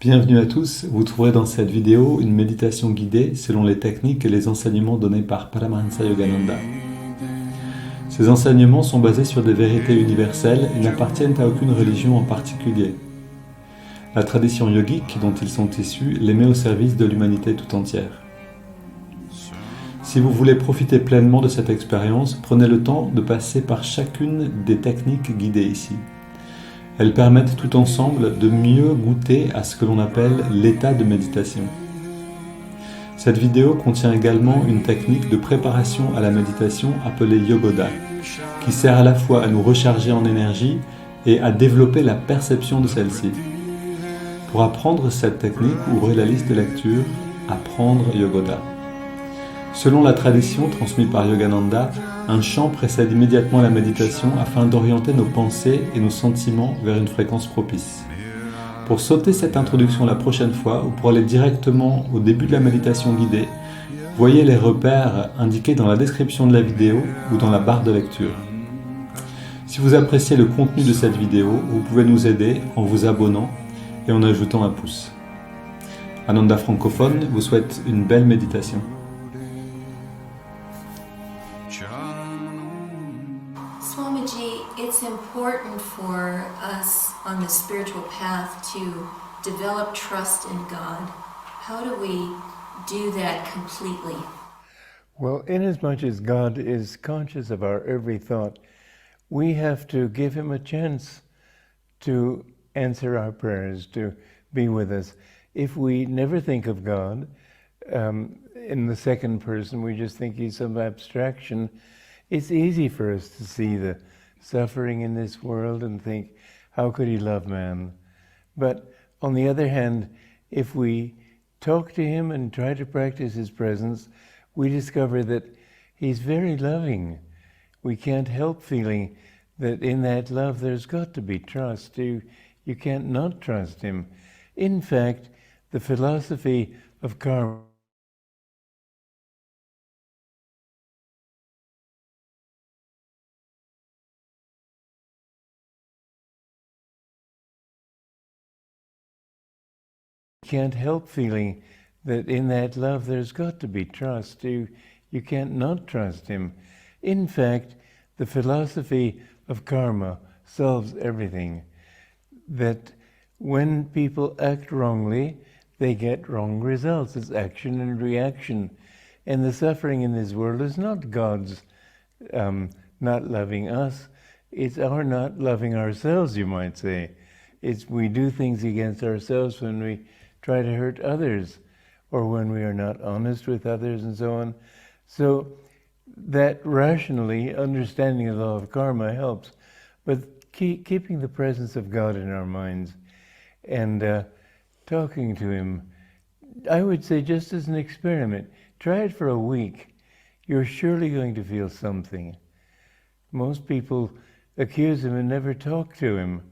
Bienvenue à tous, vous trouverez dans cette vidéo une méditation guidée selon les techniques et les enseignements donnés par Paramahansa Yogananda. Ces enseignements sont basés sur des vérités universelles et n'appartiennent à aucune religion en particulier. La tradition yogique dont ils sont issus les met au service de l'humanité tout entière. Si vous voulez profiter pleinement de cette expérience, prenez le temps de passer par chacune des techniques guidées ici. Elles permettent tout ensemble de mieux goûter à ce que l'on appelle l'état de méditation. Cette vidéo contient également une technique de préparation à la méditation appelée Yogoda, qui sert à la fois à nous recharger en énergie et à développer la perception de celle-ci. Pour apprendre cette technique, ouvrez la liste de lecture Apprendre Yogoda. Selon la tradition transmise par Yogananda, un chant précède immédiatement la méditation afin d'orienter nos pensées et nos sentiments vers une fréquence propice. Pour sauter cette introduction la prochaine fois ou pour aller directement au début de la méditation guidée, voyez les repères indiqués dans la description de la vidéo ou dans la barre de lecture. Si vous appréciez le contenu de cette vidéo, vous pouvez nous aider en vous abonnant et en ajoutant un pouce. Ananda francophone vous souhaite une belle méditation. Swamiji, it's important for us on the spiritual path to develop trust in God. How do we do that completely? Well, inasmuch as God is conscious of our every thought, we have to give him a chance to answer our prayers, to be with us. If we never think of God, in the second person, we just think he's some abstraction, it's easy for us to see the suffering in this world and think, how could he love man? But on the other hand, if we talk to him and try to practice his presence, we discover that he's very loving. We can't help feeling that in that love there's got to be trust. You can't not trust him. In fact, the philosophy of karma can't help feeling that in that love there's got to be trust. You can't not trust him. In fact, the philosophy of karma solves everything. That when people act wrongly, they get wrong results. It's action and reaction. And the suffering in this world is not God's not loving us. It's our not loving ourselves, you might say. It's we do things against ourselves when we try to hurt others, or when we are not honest with others and so on. So that rationally, understanding the law of karma helps, but keeping the presence of God in our minds and talking to him, I would say just as an experiment, try it for a week. You're surely going to feel something. Most people accuse him and never talk to him.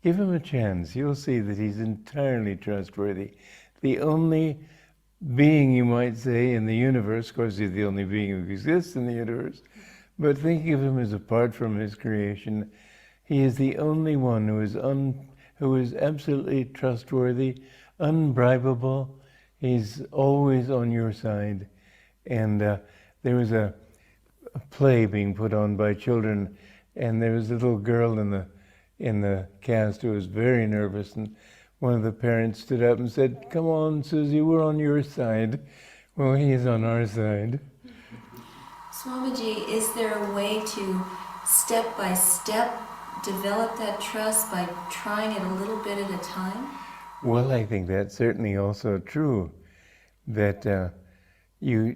Give him a chance. You'll see that he's entirely trustworthy. The only being, you might say, in the universe, of course he's the only being who exists in the universe, but thinking of him as apart from his creation, he is the only one who is absolutely trustworthy, unbribable. He's always on your side. And there was a play being put on by children, and there was a little girl in the cast who was very nervous, and one of the parents stood up and said, "Come on, Susie, we're on your side." Well, he is on our side. Swamiji, is there a way to step by step develop that trust by trying it a little bit at a time? Well, I think that's certainly also true, that you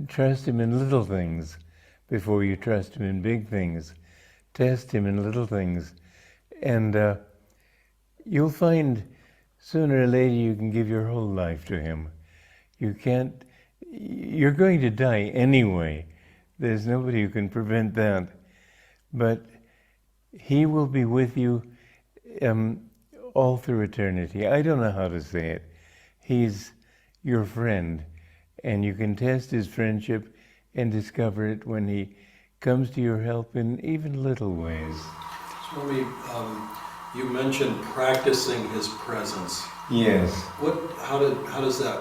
trust him in little things before you trust him in big things. Test him in little things. And you'll find sooner or later you can give your whole life to him. You're going to die anyway. There's nobody who can prevent that. But he will be with you all through eternity. I don't know how to say it. He's your friend, and you can test his friendship and discover it when he comes to your help in even little ways. Swami, You mentioned practicing his presence. Yes. How does that?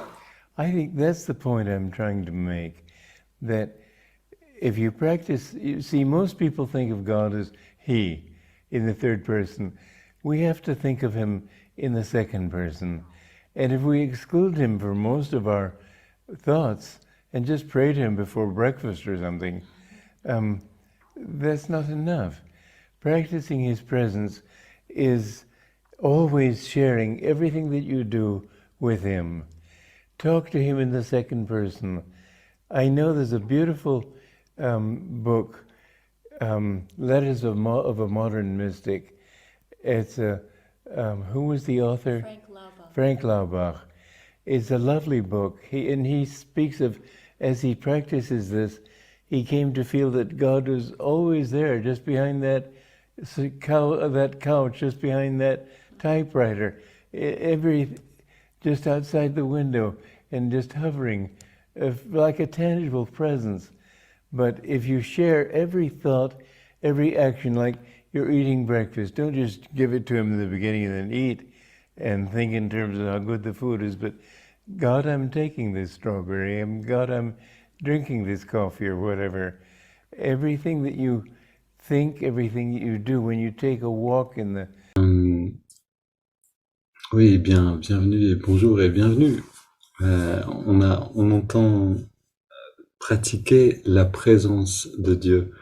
I think that's the point I'm trying to make, that if you practice, you see, most people think of God as He in the third person. We have to think of Him in the second person. And if we exclude Him from most of our thoughts and just pray to Him before breakfast or something, that's not enough. Practicing His presence is always sharing everything that you do with Him. Talk to Him in the second person. I know there's a beautiful book, Letters of a Modern Mystic. It's who was the author? Frank Laubach. Frank Laubach. It's a lovely book. He speaks of, as he practices this, he came to feel that God was always there, just behind that couch, just behind that typewriter, just outside the window, and just hovering, like a tangible presence. But if you share every thought, every action, like you're eating breakfast, don't just give it to Him in the beginning and then eat and think in terms of how good the food is, but God, I'm taking this strawberry, God, I'm drinking this coffee or whatever. Everything that you think, everything that you do, when you take a walk in the... Oui, bienvenue et bonjour et bienvenue. On entend pratiquer la présence de Dieu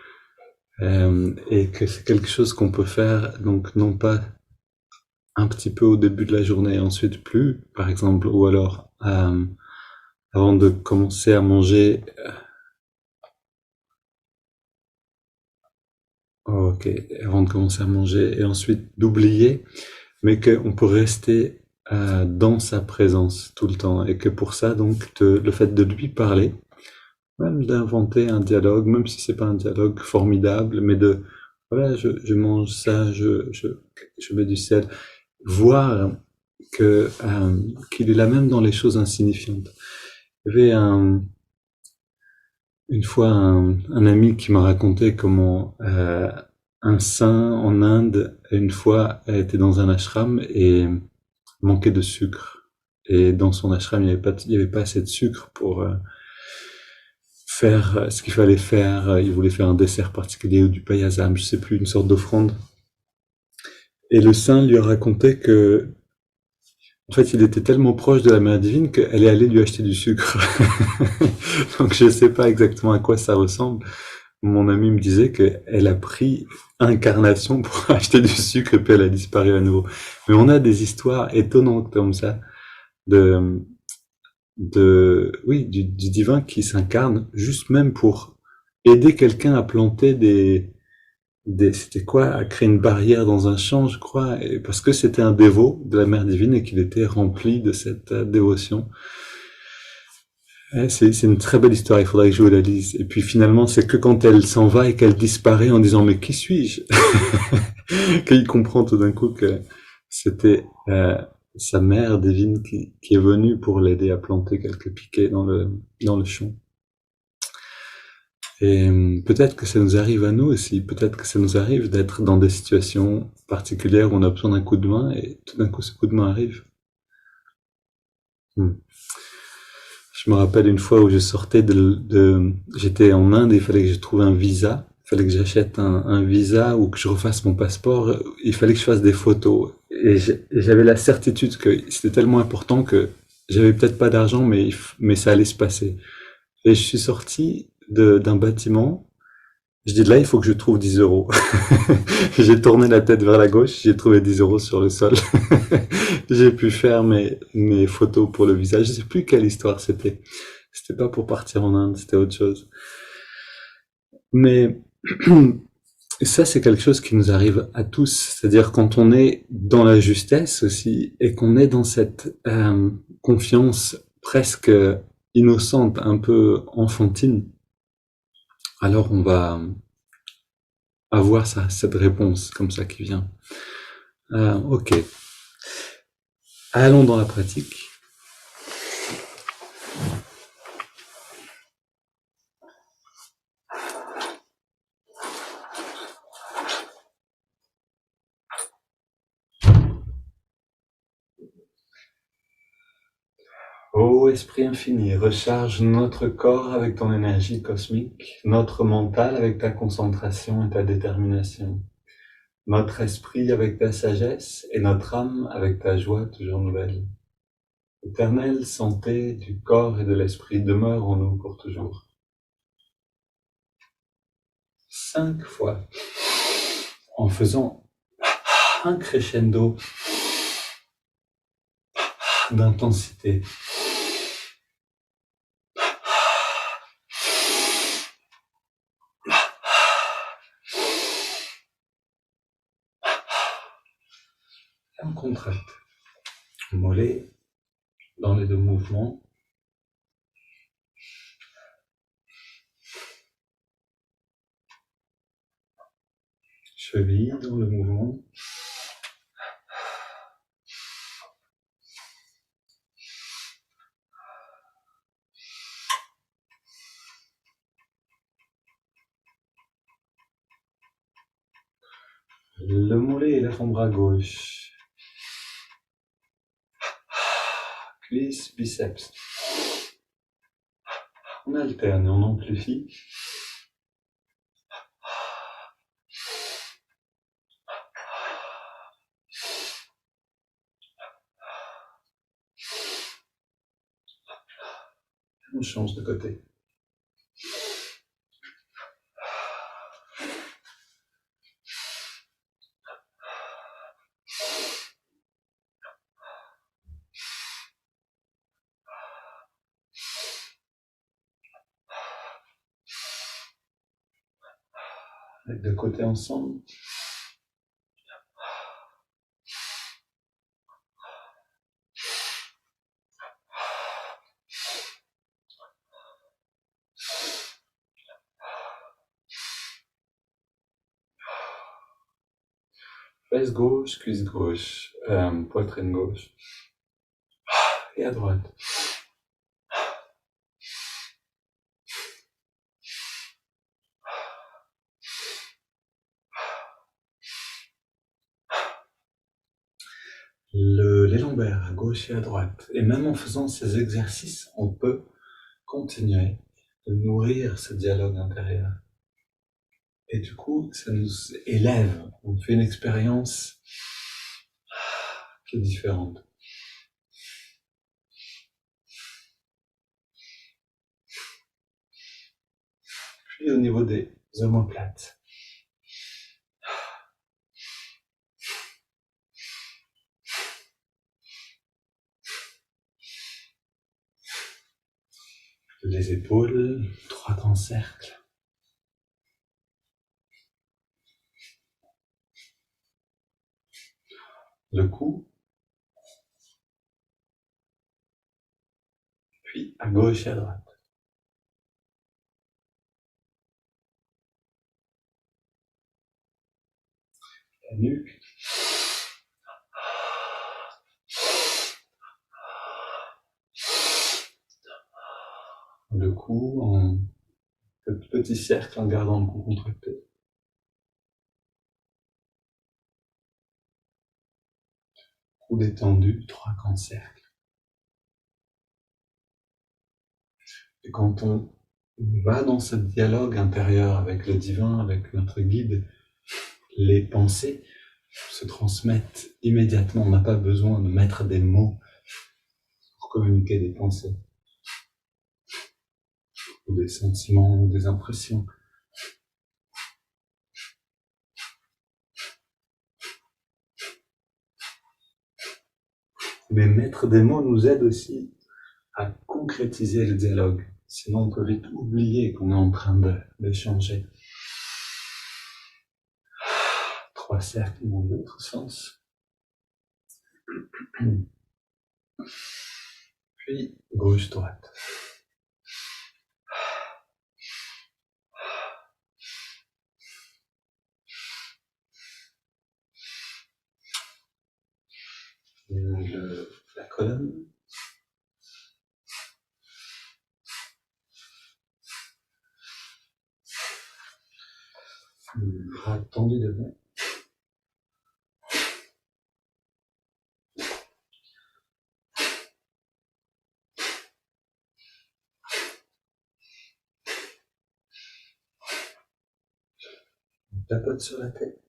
et que c'est quelque chose qu'on peut faire, donc non pas un petit peu au début de la journée et ensuite plus, par exemple, ou alors avant de commencer à manger. Ok, avant de commencer à manger et ensuite d'oublier, mais qu'on peut rester dans sa présence tout le temps et que pour ça, donc, le fait de lui parler, même d'inventer un dialogue, même si c'est pas un dialogue formidable, mais voilà, je mange ça, je mets du sel, voir qu'il est là même dans les choses insignifiantes. Il y avait une fois un ami qui m'a raconté comment un saint en Inde, une fois, était dans un ashram et manquait de sucre. Et dans son ashram, il y avait pas assez de sucre pour faire ce qu'il fallait faire. Il voulait faire un dessert particulier ou du payasam, je sais plus, une sorte d'offrande. Et le saint lui a raconté que, en fait, il était tellement proche de la Mère divine qu'elle est allée lui acheter du sucre. Donc je sais pas exactement à quoi ça ressemble. Mon ami me disait qu'elle a pris incarnation pour acheter du sucre et puis elle a disparu à nouveau. Mais on a des histoires étonnantes comme ça oui, du divin qui s'incarne juste même pour aider quelqu'un à planter c'était quoi, à créer une barrière dans un champ, je crois, et parce que c'était un dévot de la Mère divine et qu'il était rempli de cette dévotion. C'est une très belle histoire, il faudrait que je vous la lise. Et puis finalement, c'est que quand elle s'en va et qu'elle disparaît en disant mais qui suis-je qu'il comprend tout d'un coup que c'était sa mère divine qui est venue pour l'aider à planter quelques piquets dans le champ. Et peut-être que ça nous arrive à nous aussi, peut-être que ça nous arrive d'être dans des situations particulières où on a besoin d'un coup de main et tout d'un coup ce coup de main arrive. Je me rappelle une fois où je sortais j'étais en Inde et il fallait que je trouve un visa, il fallait que j'achète un visa ou que je refasse mon passeport, il fallait que je fasse des photos. Et j'avais la certitude que c'était tellement important que j'avais peut-être pas d'argent, mais ça allait se passer. Et je suis sorti d'un bâtiment, je dis là, il faut que je trouve 10 euros. J'ai tourné la tête vers la gauche, j'ai trouvé 10 euros sur le sol. J'ai pu faire mes photos pour le visa. Je sais plus quelle histoire c'était. C'était pas pour partir en Inde, c'était autre chose. Mais ça, c'est quelque chose qui nous arrive à tous. C'est-à-dire quand on est dans la justesse aussi et qu'on est dans cette confiance presque innocente, un peu enfantine, alors on va avoir cette réponse comme ça qui vient. Ok. Allons dans la pratique. Ô Esprit infini, recharge notre corps avec ton énergie cosmique, notre mental avec ta concentration et ta détermination, notre esprit avec ta sagesse et notre âme avec ta joie toujours nouvelle. Éternelle santé du corps et de l'esprit demeure en nous pour toujours. 5 fois, en faisant un crescendo d'intensité. Et on contracte. Mollet dans les deux mouvements. Cheville dans le mouvement. Le mollet et l'avant-bras gauche. Cuisse, biceps. On alterne et on amplifie. On change de côté. Les deux côtés ensemble. Fesse gauche, cuisse gauche, poitrine gauche. Et à droite. Les lombaires à gauche et à droite. Et même en faisant ces exercices, on peut continuer de nourrir ce dialogue intérieur. Et du coup, ça nous élève. On fait une expérience qui est différente. Puis au niveau des omoplates. Les épaules, 3 grands cercles. Le cou. Puis à gauche et à droite. La nuque. Le cou en petit cercle en gardant le cou contracté. Cou détendu, 3 grands cercles. Et quand on va dans ce dialogue intérieur avec le divin, avec notre guide, les pensées se transmettent immédiatement. On n'a pas besoin de mettre des mots pour communiquer des pensées, ou des sentiments, ou des impressions. Mais mettre des mots nous aide aussi à concrétiser le dialogue. Sinon, on peut vite oublier qu'on est en train d'échanger. 3 cercles dans l'autre sens. Puis, gauche-droite. La colonne. Le bras tendu devant. tapote sur la tête.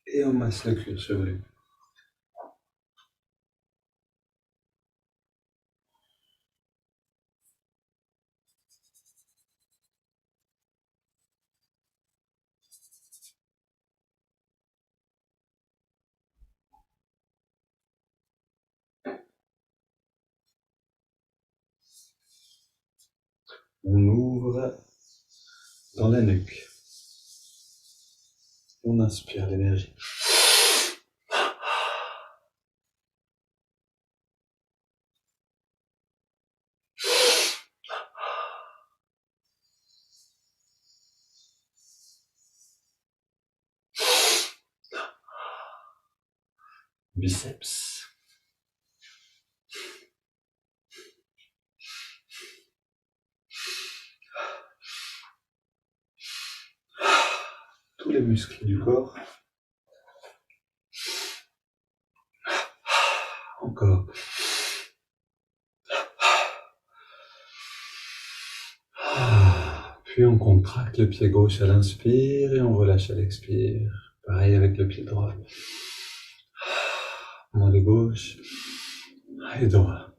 Et on masse le cuir chevelu. On ouvre dans la nuque. On inspire l'énergie. Biceps. Tous les muscles du corps. Encore. Puis on contracte le pied gauche à l'inspire et on relâche à l'expire. Pareil avec le pied droit. Mollet gauche et droit.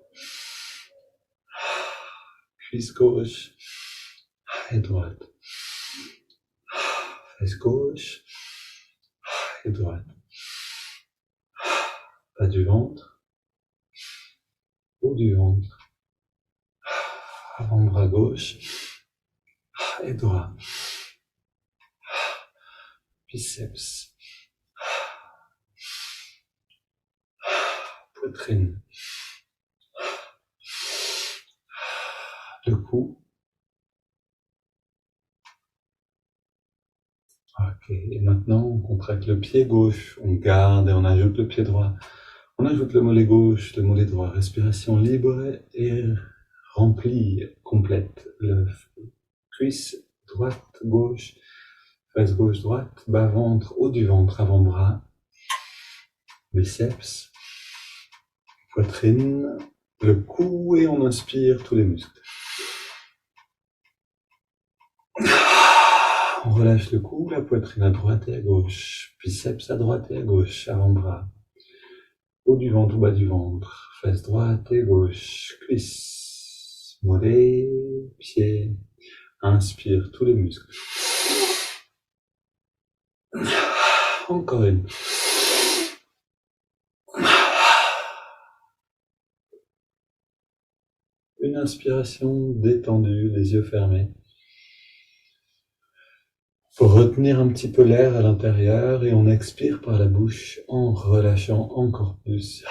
Cuisse gauche et droite. Fesse gauche et droite. Bas du ventre. Haut du ventre. Avant-bras gauche et droit. Biceps. Poitrine. Le cou. Ok, et maintenant on contracte le pied gauche, on garde et on ajoute le pied droit. On ajoute le mollet gauche, le mollet droit. Respiration libre et remplie, complète. Le cuisse droite, gauche, fesse gauche, droite, bas ventre, haut du ventre, avant-bras, biceps, poitrine, le cou et on inspire tous les muscles. On relâche le cou, la poitrine à droite et à gauche, biceps à droite et à gauche, avant-bras, haut du ventre, bas du ventre, fesse droite et gauche, cuisse, mollet, pied. Inspire tous les muscles. Encore une. Une inspiration détendue, les yeux fermés. Pour retenir un petit peu l'air à l'intérieur et on expire par la bouche en relâchant encore plus.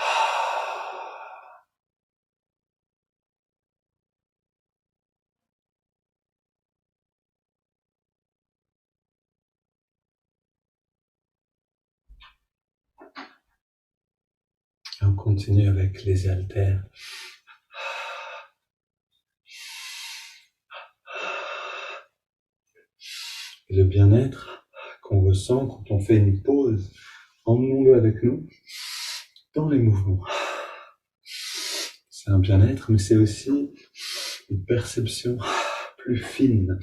Et on continue avec les haltères. Et le bien-être qu'on ressent quand on fait une pause, emmenons-le avec nous dans les mouvements. C'est un bien-être, mais c'est aussi une perception plus fine.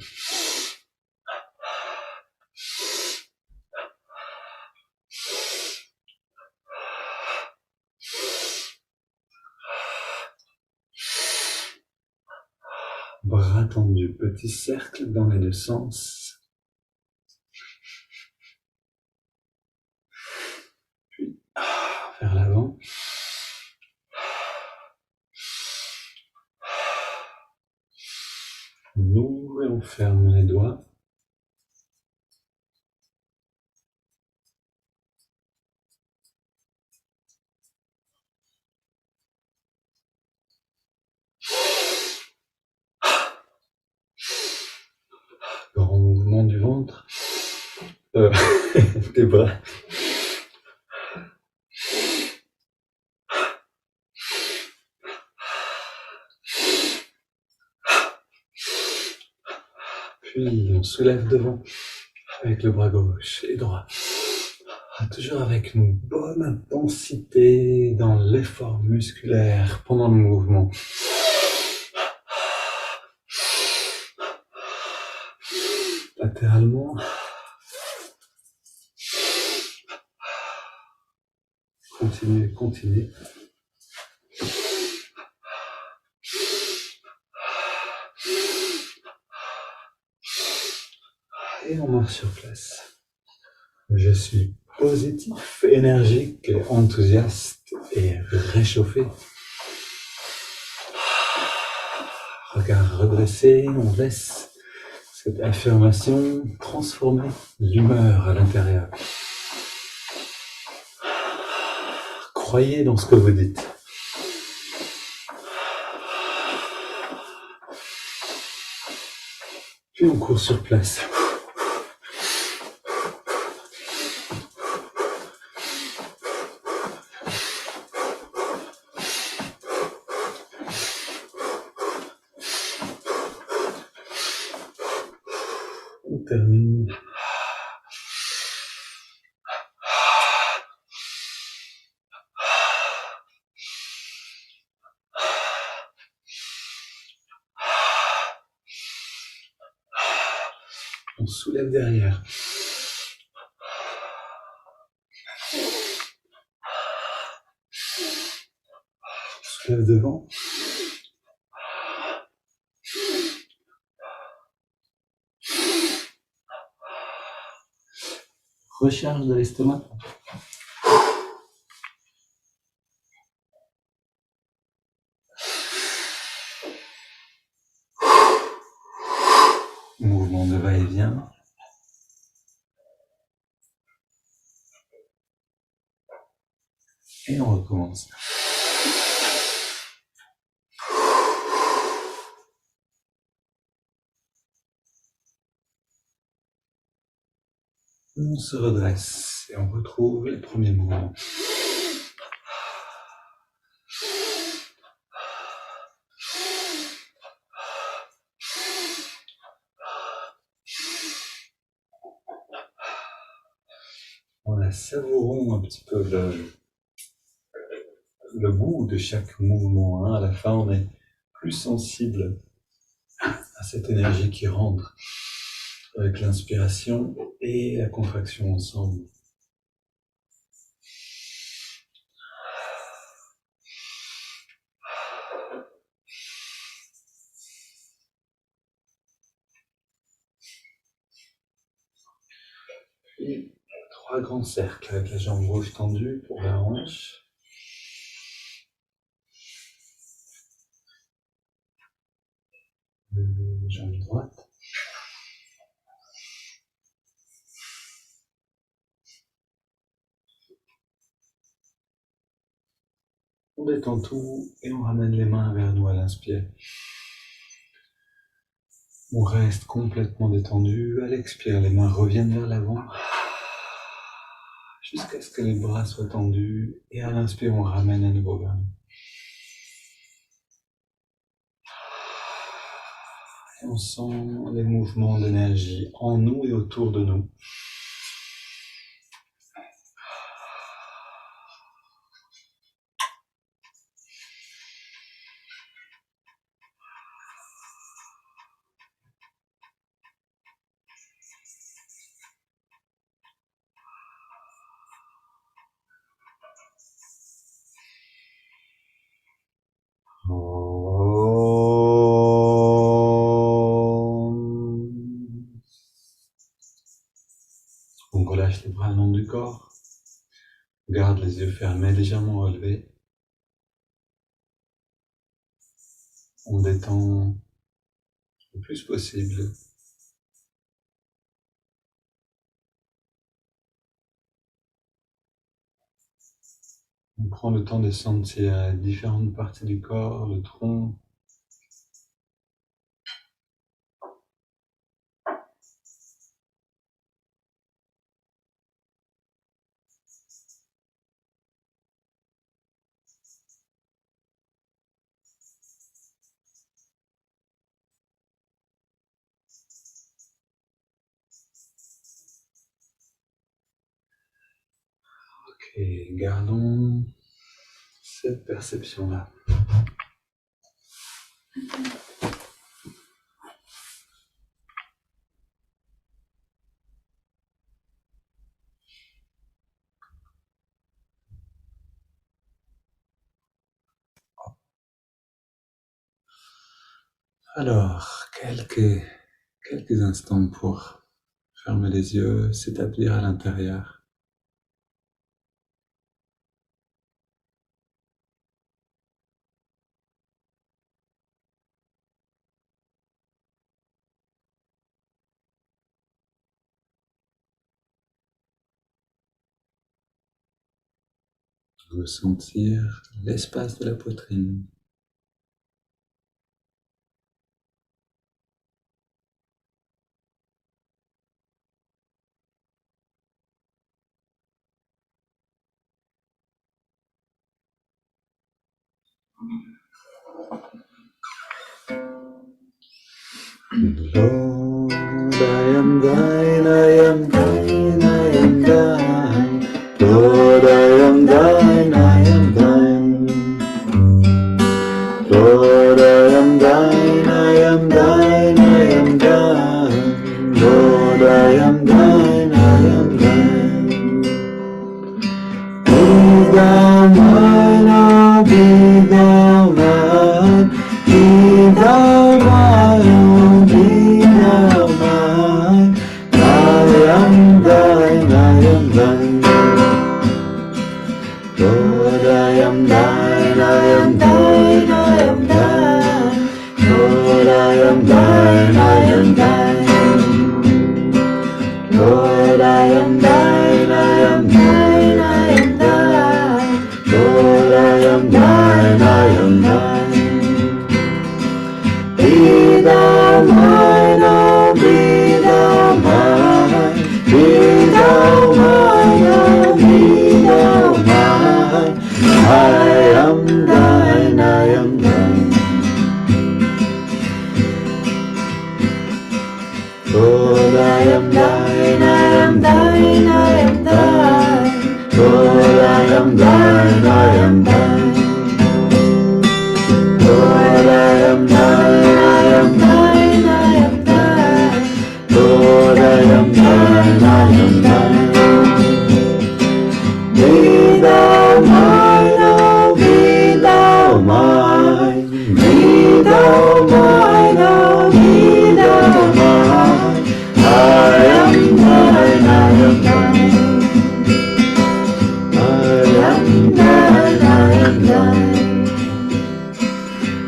Bras tendus, petit cercle dans les deux sens. Puis vers l'avant. On ouvre et on ferme les doigts. Grand mouvement du ventre. Des bras. Puis on soulève devant avec le bras gauche et droit. Toujours avec une bonne intensité dans l'effort musculaire pendant le mouvement. Latéralement. Continuez, continuez. Et on marche sur place. Je suis positif, énergique, enthousiaste et réchauffé. Regard redressé, on laisse cette affirmation transformer l'humeur à l'intérieur. Croyez dans ce que vous dites. Puis on court sur place. On termine. On soulève derrière. On soulève devant. Recharge de l'estomac. Mouvement de va-et-vient. Et on recommence. On se redresse et on retrouve les premiers mouvements. On savourons un petit peu le goût de chaque mouvement. À la fin, on est plus sensible à cette énergie qui rentre avec l'inspiration et la contraction ensemble. Et 3 grands cercles avec la jambe gauche tendue pour la hanche. Jambe droite. On détend tout et on ramène les mains vers nous à l'inspire. On reste complètement détendu. À l'expire, les mains reviennent vers l'avant. Jusqu'à ce que les bras soient tendus. Et à l'inspire, on ramène à nouveau vers nous. Et on sent les mouvements d'énergie en nous et autour de nous. On relâche les bras le long du corps. Garde les yeux fermés, légèrement relevés. On détend le plus possible. On prend le temps de sentir différentes parties du corps, le tronc. Et gardons cette perception-là. Alors, quelques instants pour fermer les yeux, s'établir à l'intérieur. Ressentir l'espace de la poitrine. Lord, I am thine, I am thine, I am thine. Lord, I am thine, I am thine. Lord, I am thine, I am thine, I am thine. Lord, I am thine, I am thine. Be thou mine, oh, be thou mine. Be thou mine, oh, be thou mine. I am thine, I am thine. Lord, I am thine, I am thine, I am thine. Lord, I am thine, I am thine. Lord, I am thine, I am thine, I am thine. Lord, I am thine, I am thine. Be thou mine, oh, be thou mine. Be thou mine, oh, be thou mine. I am thine, I am thine. Lord, I am thine, I am thine, I am thine. Lord, I am thine, I am thine. Lord, I am thine, I am thine, I am thine. Lord, I am thine, I am thine. Be thou mine, oh, be thou mine. Be thou mine, oh, be thou mine. I am thine, I am thine. I am thine, I am thine.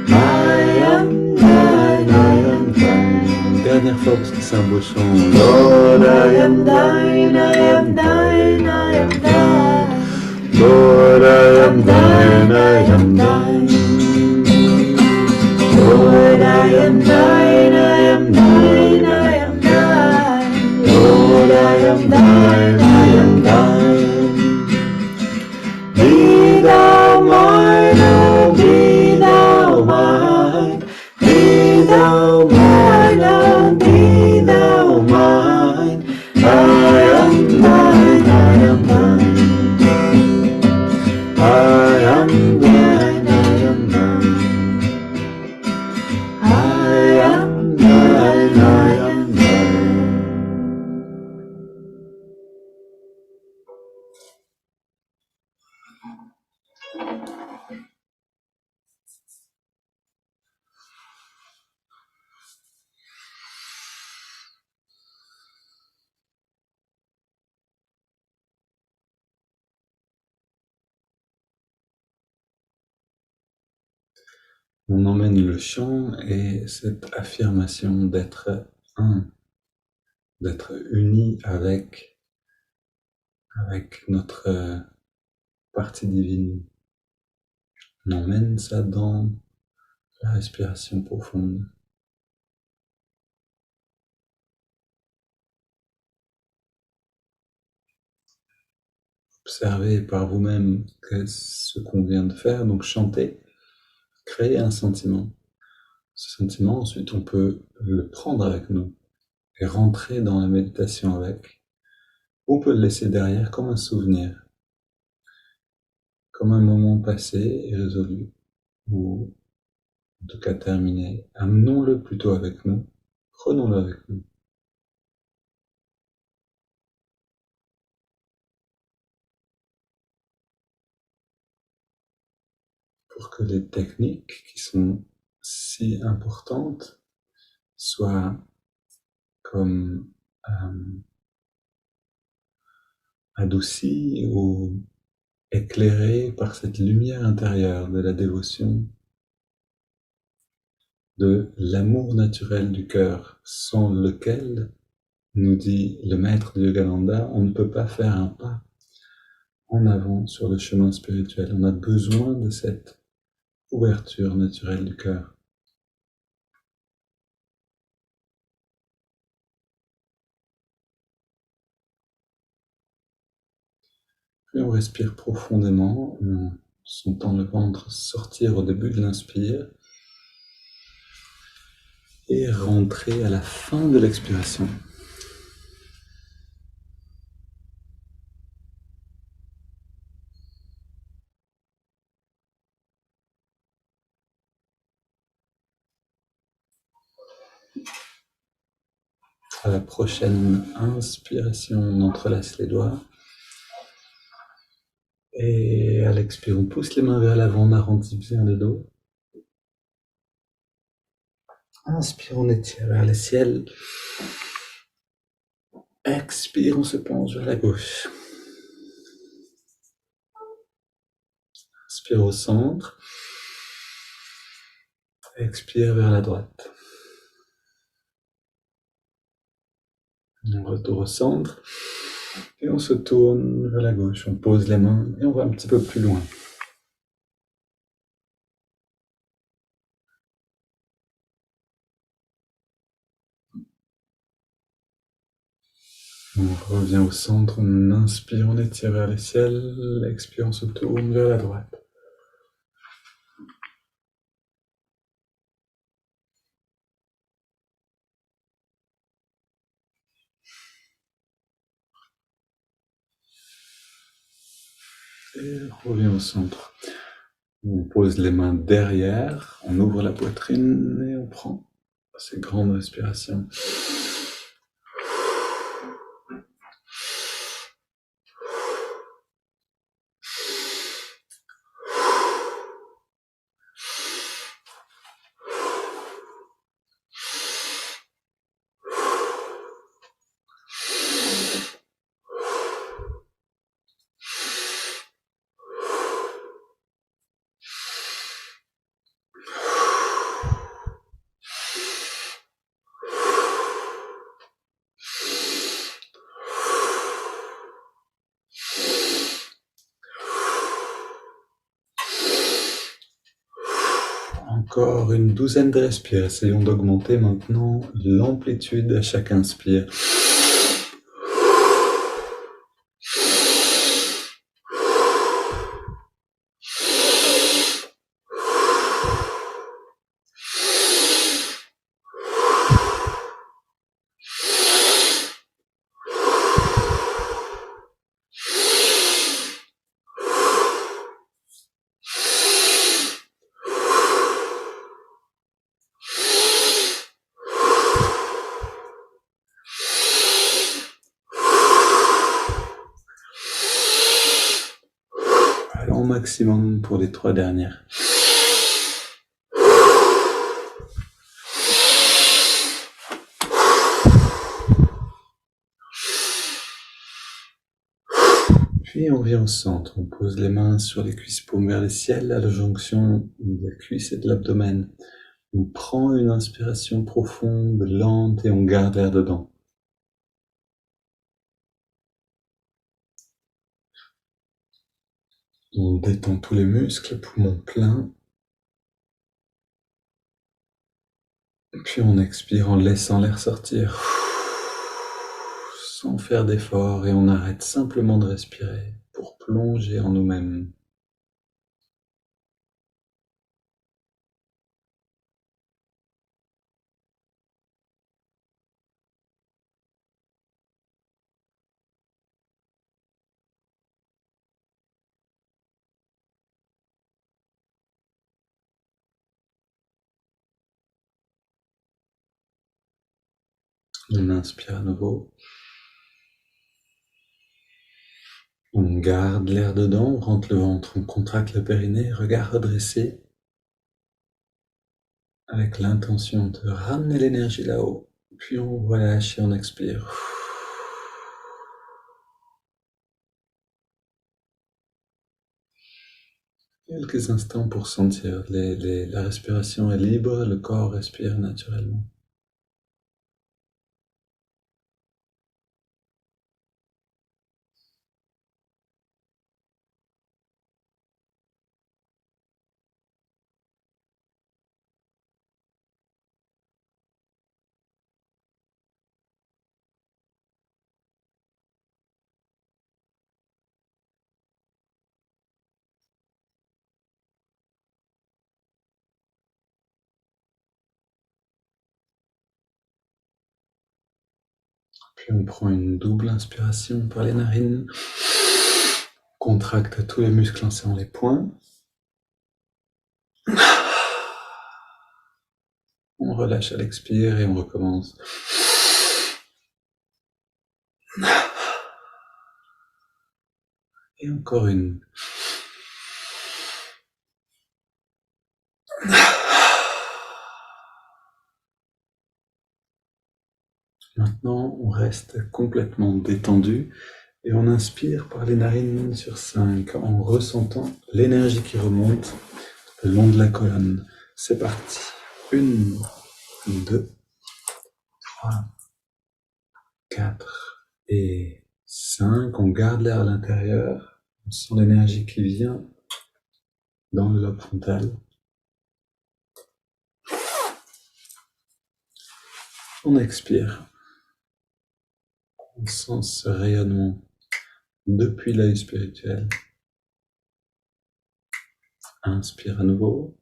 I am thine, I am thine. Dernière fois parce que c'est un beau chant. Lord, I am thine, I am thine, I am thine. Lord, I am thine, I am thine. Lord, I am thine, I am thine, I am thine. Lord, I am thine, I am thine. Be thou mine, oh, be thou mine. Be thou mine, oh, be thou mine. I am thine, I am thine. I am thine, I am thine. I am thine, I am thine. On emmène le chant et cette affirmation d'être un, d'être uni avec notre partie divine. On emmène ça dans la respiration profonde. Observez par vous-même ce qu'on vient de faire, donc chanter, créer un sentiment. Ce sentiment, ensuite, on peut le prendre avec nous et rentrer dans la méditation avec. Ou on peut le laisser derrière comme un souvenir. comme un moment passé et résolu, ou en tout cas terminé. Amenons-le plutôt avec nous, prenons-le avec nous. Pour que les techniques qui sont si importantes soient comme adoucies ou éclairées par cette lumière intérieure de la dévotion, de l'amour naturel du cœur, sans lequel, nous dit le maître de Yogananda, on ne peut pas faire un pas en avant sur le chemin spirituel. On a besoin de cette ouverture naturelle du cœur. Puis on respire profondément, en sentant le ventre sortir au début de l'inspire et rentrer à la fin de l'expiration. À la prochaine inspiration, on entrelace les doigts. Et à l'expire, on pousse les mains vers l'avant, on arrondit bien le dos. Inspire, on étire vers le ciel. Expire, on se penche vers la gauche. Inspire au centre. Expire vers la droite. On retourne au centre. Et on se tourne vers la gauche. On pose les mains et on va un petit peu plus loin. On revient au centre, on inspire, on étire vers le ciel, expire, on se tourne vers la droite. Et on revient au centre. On pose les mains derrière, on ouvre la poitrine et on prend ces grandes respirations. Encore une douzaine de respires. Essayons d'augmenter maintenant l'amplitude à chaque inspire. Allons au maximum pour les 3 dernières. Puis on revient au centre, on pose les mains sur les cuisses paumes vers le ciel, à la jonction de la cuisse et de l'abdomen. On prend une inspiration profonde, lente, et on garde l'air dedans. On détend tous les muscles, poumons pleins. Puis on expire en laissant l'air sortir, sans faire d'effort, et on arrête simplement de respirer pour plonger en nous-mêmes. On inspire à nouveau. On garde l'air dedans, on rentre le ventre, on contracte le périnée, regard redressé, avec l'intention de ramener l'énergie là-haut. Puis on relâche et on expire. Quelques instants pour sentir la respiration est libre, le corps respire naturellement. Puis on prend une double inspiration par les narines. Contracte tous les muscles en serrant les poings. On relâche à l'expire et on recommence. Et encore une. Maintenant, on reste complètement détendu et on inspire par les narines sur 5 en ressentant l'énergie qui remonte le long de la colonne. C'est parti. 1, 2, 3, 4 et 5. On garde l'air à l'intérieur. On sent l'énergie qui vient dans le lobe frontal. On expire. On sent ce rayonnement depuis l'œil spirituel. Inspire à nouveau.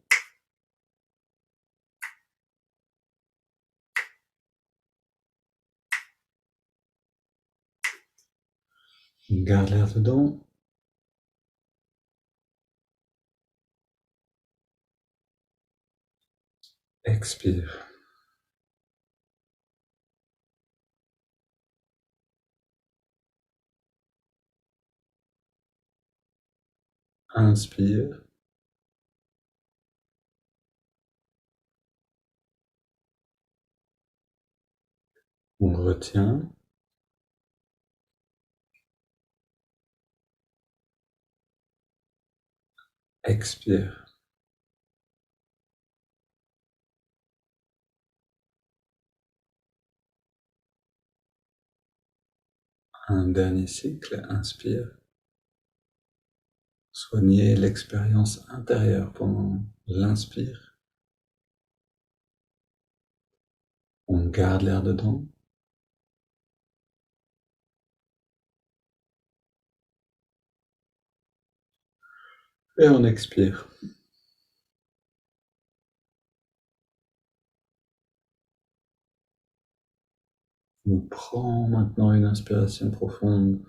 On garde l'air dedans. Expire. Inspire. On retient. Expire. Un dernier cycle. Inspire. Soignez l'expérience intérieure pendant l'inspire. On garde l'air dedans. Et on expire. On prend maintenant une inspiration profonde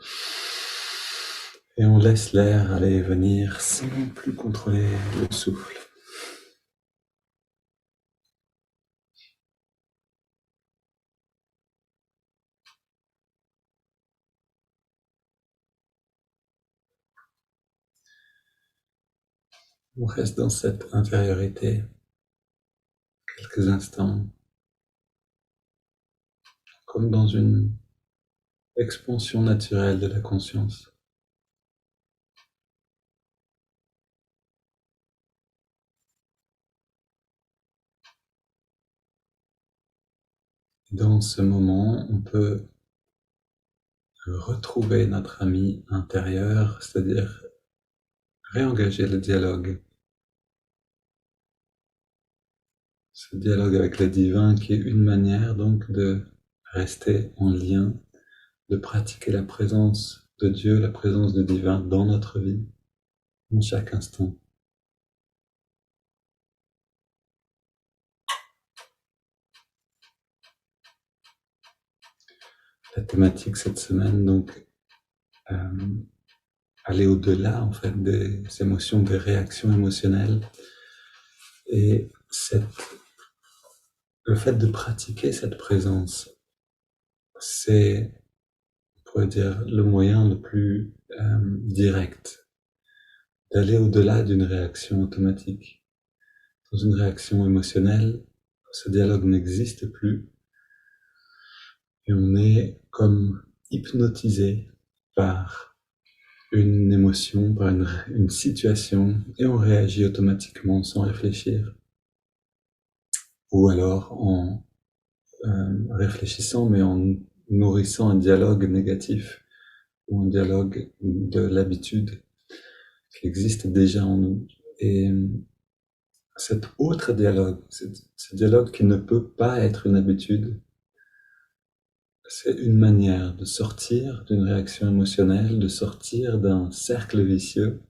et on laisse l'air aller et venir sans plus contrôler le souffle. On reste dans cette intériorité quelques instants, comme dans une expansion naturelle de la conscience. Dans ce moment, on peut retrouver notre ami intérieur, c'est-à-dire réengager le dialogue. Ce dialogue avec le divin qui est une manière donc de rester en lien, de pratiquer la présence de Dieu, la présence du divin dans notre vie, en chaque instant. La thématique cette semaine, donc, aller au-delà en fait des émotions, des réactions émotionnelles, et le fait de pratiquer cette présence c'est, on pourrait dire, le moyen le plus direct d'aller au-delà d'une réaction automatique. Dans une réaction émotionnelle, ce dialogue n'existe plus et on est comme hypnotisé par une émotion, par une situation et on réagit automatiquement sans réfléchir. Ou alors en réfléchissant mais en nourrissant un dialogue négatif ou un dialogue de l'habitude qui existe déjà en nous. Et cet autre dialogue, ce dialogue qui ne peut pas être une habitude, c'est une manière de sortir d'une réaction émotionnelle, de sortir d'un cercle vicieux.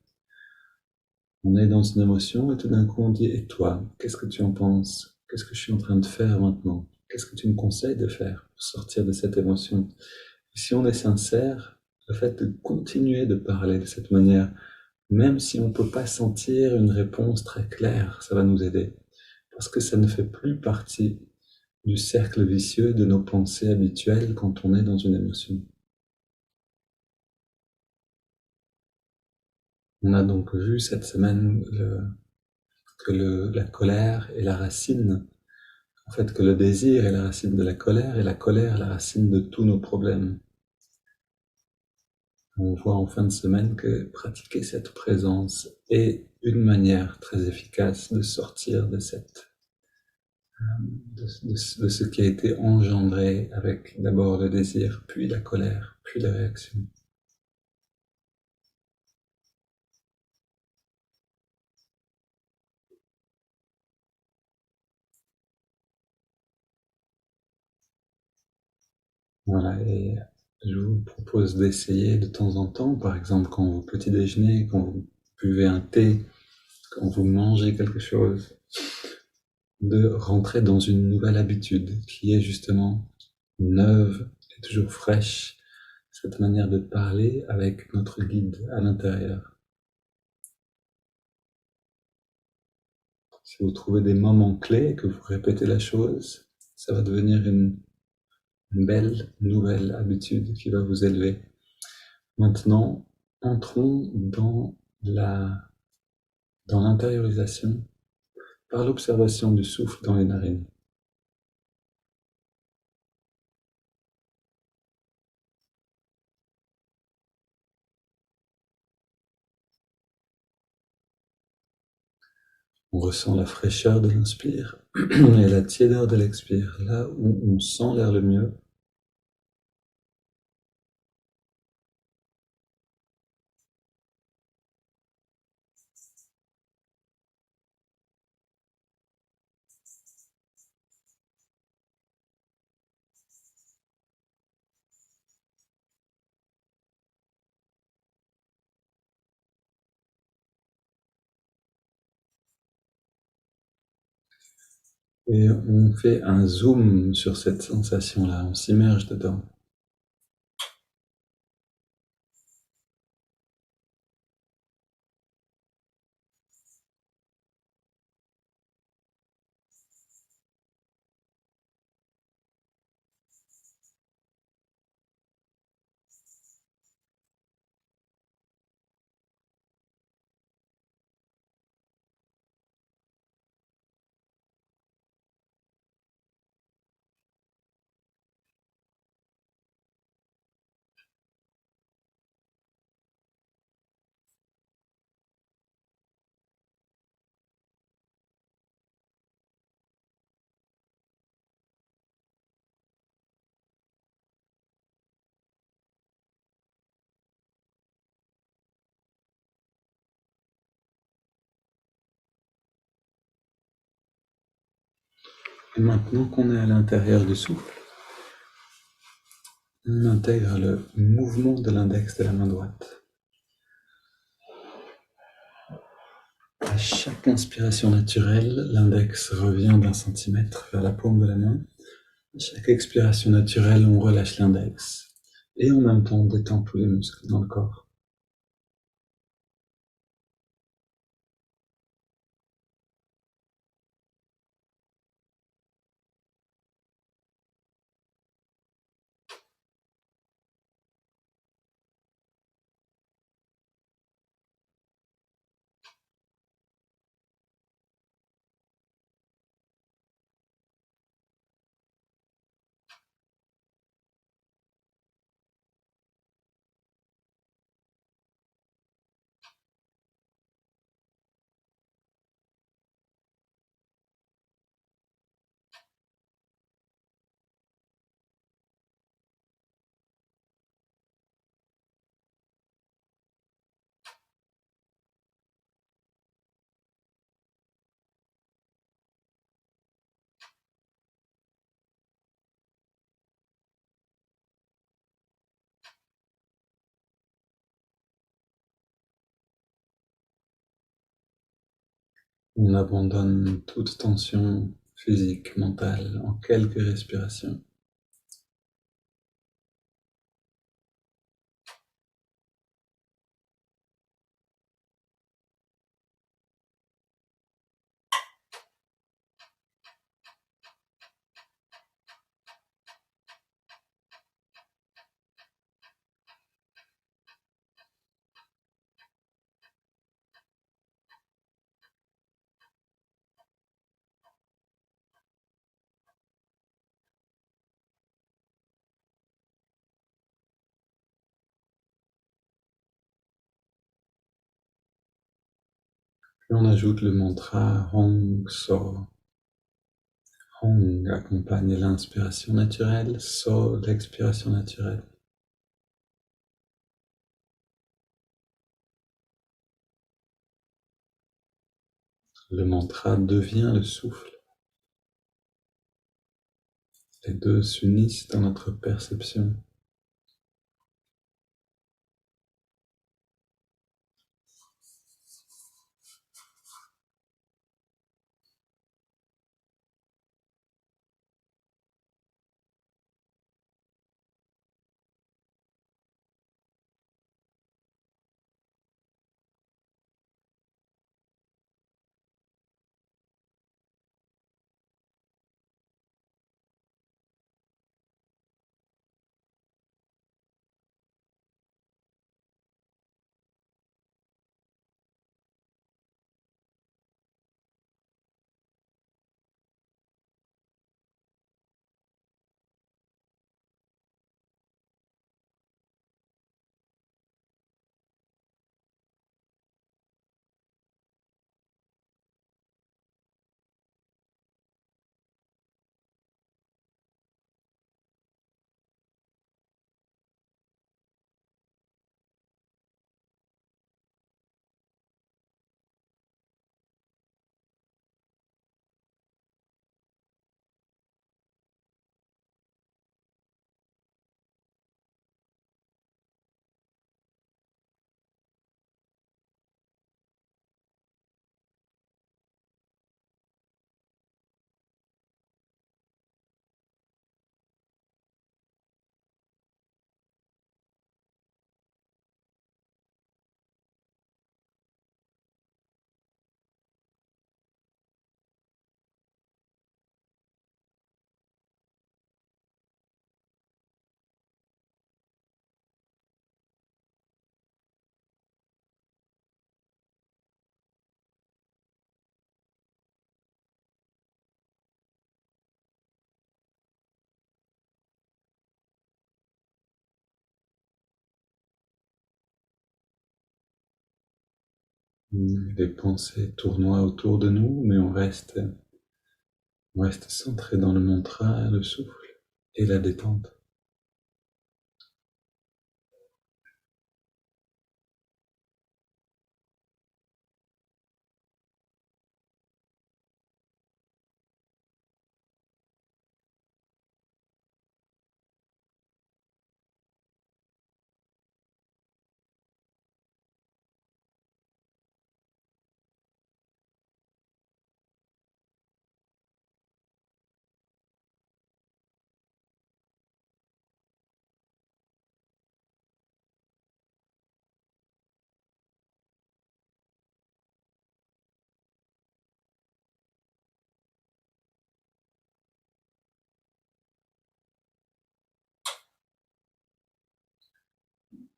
On est dans une émotion et tout d'un coup on dit « Et toi, qu'est-ce que tu en penses? Qu'est-ce que je suis en train de faire maintenant? Qu'est-ce que tu me conseilles de faire pour sortir de cette émotion ?» Et si on est sincère, le fait de continuer de parler de cette manière, même si on ne peut pas sentir une réponse très claire, ça va nous aider. Parce que ça ne fait plus partie du cercle vicieux de nos pensées habituelles quand on est dans une émotion. On a donc vu cette semaine que la colère est la racine, en fait que le désir est la racine de la colère et la colère la racine de tous nos problèmes. On voit en fin de semaine que pratiquer cette présence est une manière très efficace de sortir de ce qui a été engendré avec d'abord le désir, puis la colère, puis la réaction. Voilà, et je vous propose d'essayer de temps en temps, par exemple quand vous petit déjeunez, quand vous buvez un thé, quand vous mangez quelque chose, de rentrer dans une nouvelle habitude qui est justement neuve et toujours fraîche, cette manière de parler avec notre guide à l'intérieur. Si vous trouvez des moments clés et que vous répétez la chose, ça va devenir une belle nouvelle habitude qui va vous élever. Maintenant, entrons dans l'intériorisation par l'observation du souffle dans les narines. On ressent la fraîcheur de l'inspire et la tiédeur de l'expire, là où on sent l'air le mieux. Et on fait un zoom sur cette sensation-là, on s'immerge dedans. Et maintenant qu'on est à l'intérieur du souffle, on intègre le mouvement de l'index de la main droite. À chaque inspiration naturelle, l'index revient d'1 centimètre vers la paume de la main. À chaque expiration naturelle, on relâche l'index. Et en même temps, on détend tous les muscles dans le corps. On abandonne toute tension physique, mentale, en quelques respirations. Puis on ajoute le mantra Hong So. Hong accompagne l'inspiration naturelle, So l'expiration naturelle. Le mantra devient le souffle. Les deux s'unissent dans notre perception. Les pensées tournoient autour de nous, mais on reste centré dans le mantra, le souffle et la détente.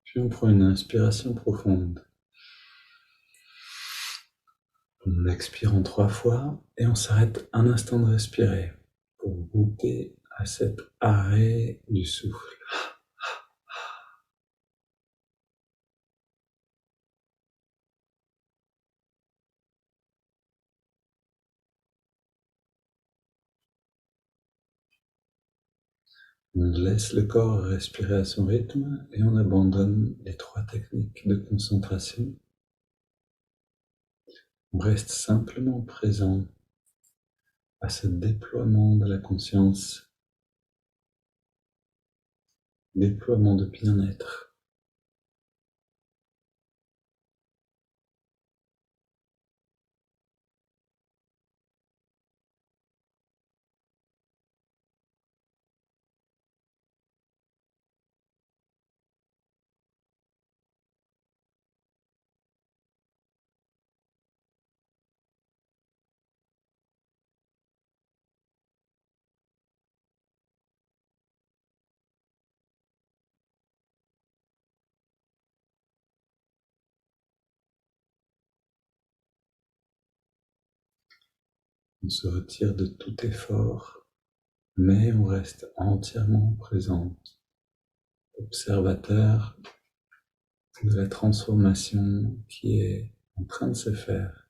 Puis on prend une inspiration profonde. On expire en 3 fois et on s'arrête un instant de respirer pour goûter à cet arrêt du souffle. On laisse le corps respirer à son rythme et on abandonne les 3 techniques de concentration. On reste simplement présent à ce déploiement de la conscience, déploiement de bien-être. On se retire de tout effort, mais on reste entièrement présent, observateur de la transformation qui est en train de se faire.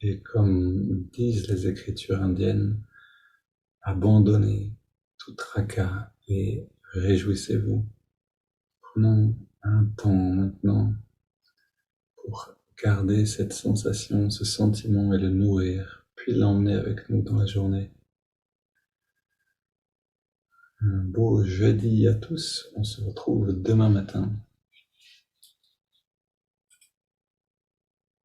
Et comme disent les écritures indiennes, abandonnez tout tracas et réjouissez-vous. Prenons un temps maintenant pour garder cette sensation, ce sentiment et le nourrir, puis l'emmener avec nous dans la journée. Un beau jeudi à tous, on se retrouve demain matin.